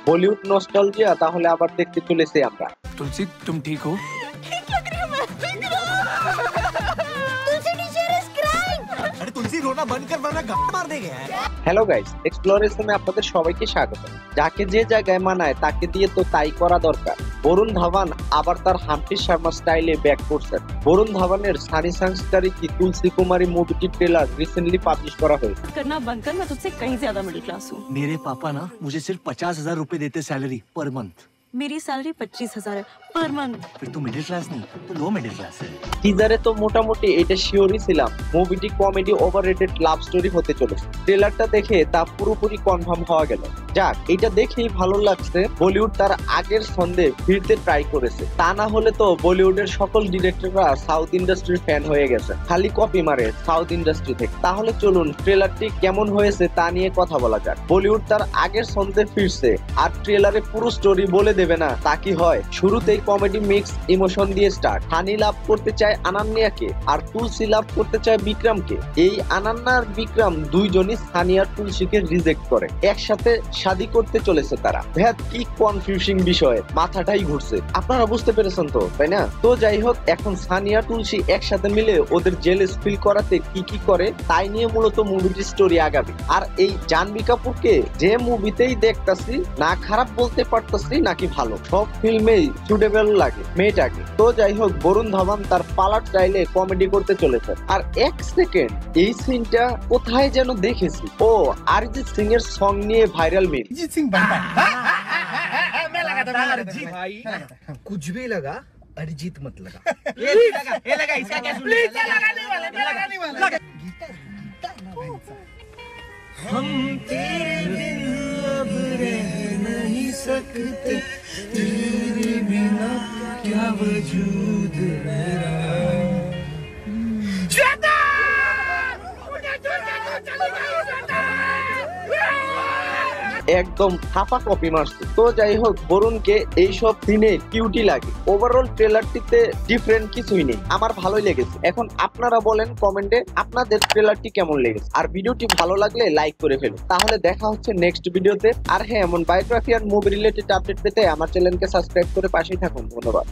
Bollywood nostalgia তাহলে আবার দেখতে চলেছি আমরা। तुलसी तुम ठीक हो? ठीक लग रही हूँ मैं। तुलसी टीचर इज क्राइंग। अरे तुलसी रोना बंद कर वरना गाड़ मार देंगे यार। হ্যালো গাইস, এক্সপ্লোরেশনে আপনাদের সবাইকে স্বাগত। যাকে যে জায়গায় মানায় তাকে দিয়ে তো তাই করা দরকার। বরুণ ধাওয়ান আবার তার হাম্পি শর্মা স্টাইলে ব্যাক করছেন। বরুণ ধাওয়ানের সানি সংস্কারী কি তুলসী কুমারী মুভিটি ট্রেলার রিসেন্টলি পাবলিশ করা হয়েছে। करना बंद कर, मैं तुझसे कहीं ज्यादा मिडिल क्लास हूँ। मेरे पापा ना मुझे सिर्फ 50,000 रुपए देते सैलरी पर मंथ। मेरी सैलरी 25,000 है पर मंथ। फिर तो मिडिल क्लास नहीं तो लो मिडिल क्लास है। টিজারে তো মোটামুটি এটা শিওরই ছিলাম মুভিটি কমেডি ওভাররেটেড লাভ স্টোরি হতে চলেছে। ট্রেলারটা দেখে তা পুরোপুরি কনফার্ম হওয়া গেল। যাক, এটা দেখেই ভালো লাগছে বলিউড তার আগের ছন্দে ফিরতে ট্রাই করেছে। তা না হলে তো বলিউডের সকল ডিরেক্টররা সাউথ ইন্ডাস্ট্রির ফ্যান হয়ে গেছে, খালি কপি মারে সাউথ ইন্ডাস্ট্রি থেকে। তাহলে চলুন ট্রেলারটি কেমন হয়েছে তা নিয়ে কথা বলা যাক। বলিউড তার আগের ছন্দে ফিরছে আর ট্রেলারে পুরো স্টোরি বলে দেবে না তা কি হয়? শুরুতেই কমেডি মিক্স ইমোশন দিয়ে স্টার্ট। হানি লাভ করতে চায় আনান্যাকে আর তুলসী লাভ করতে চায় বিক্রমকে। এই আনান্যা আর বিক্রম দুইজনই সানি আর তুলসীকে রিজেক্ট করে একসাথে শাদি করতে চলেছে তারা। ভ্যাট কি কনফিউজিং বিষয়, মাথাটাই ঘুরছে। আপনারা বুঝতে পেরেছেন তো, তাই না? তো যাই হোক, এখন সানি আর তুলসী একসাথে মিলে ওদের জেলেস ফিল করাতে কি কি করে তাই নিয়ে মূলত মুভিটির স্টোরি আগাবে। আর এই জাহ্নবী কাপুরকে যে মুভিতেই দেখতাছি না খারাপ বলতে পারতাছি নাকি ভালো, সব ফিল্মেই সুটেবল লাগে মেয়েটাকে। তো যাই হোক, বরুণ ধাওয়ান তার পালার স্টাইলে কমেডি করতে চলেছে। আর এক সেকেন্ড, এই সিনটা কোথায় যেন দেখেছি। ও অরিজিৎ সিং এর সং নিয়ে ভাইরাল মিম। अरिजीत सिंह बनता है। मैं लगा था अरिजीत भाई। कुछ भी लगा, अरिजीत मत लगा। ये लगा इसका क्या सुन? लगाने वाले हम तेरे बिन अब रह नहीं सकते, तेरे बिना क्या वजूद मेरा। একদম হাফা কপি মারছে। তো যাই হোক, বরুণকে এইসব সিনে কিউটি লাগে। ওভারঅল ট্রেলারটিতে ডিফারেন্ট কিছুই নেই, আমার ভালোই লেগেছে। এখন আপনারা বলেন কমেন্টে আপনাদের ট্রেলারটি কেমন লেগেছে। আর ভিডিওটি ভালো লাগলে লাইক করে ফেলুন। তাহলে দেখা হচ্ছে নেক্সট ভিডিওতে। আর হ্যাঁ, এমন বায়োগ্রাফি আর মুভি রিলেটেড আপডেট পেতে আমার চ্যানেলকে সাবস্ক্রাইব করে পাশেই থাকুন। ধন্যবাদ।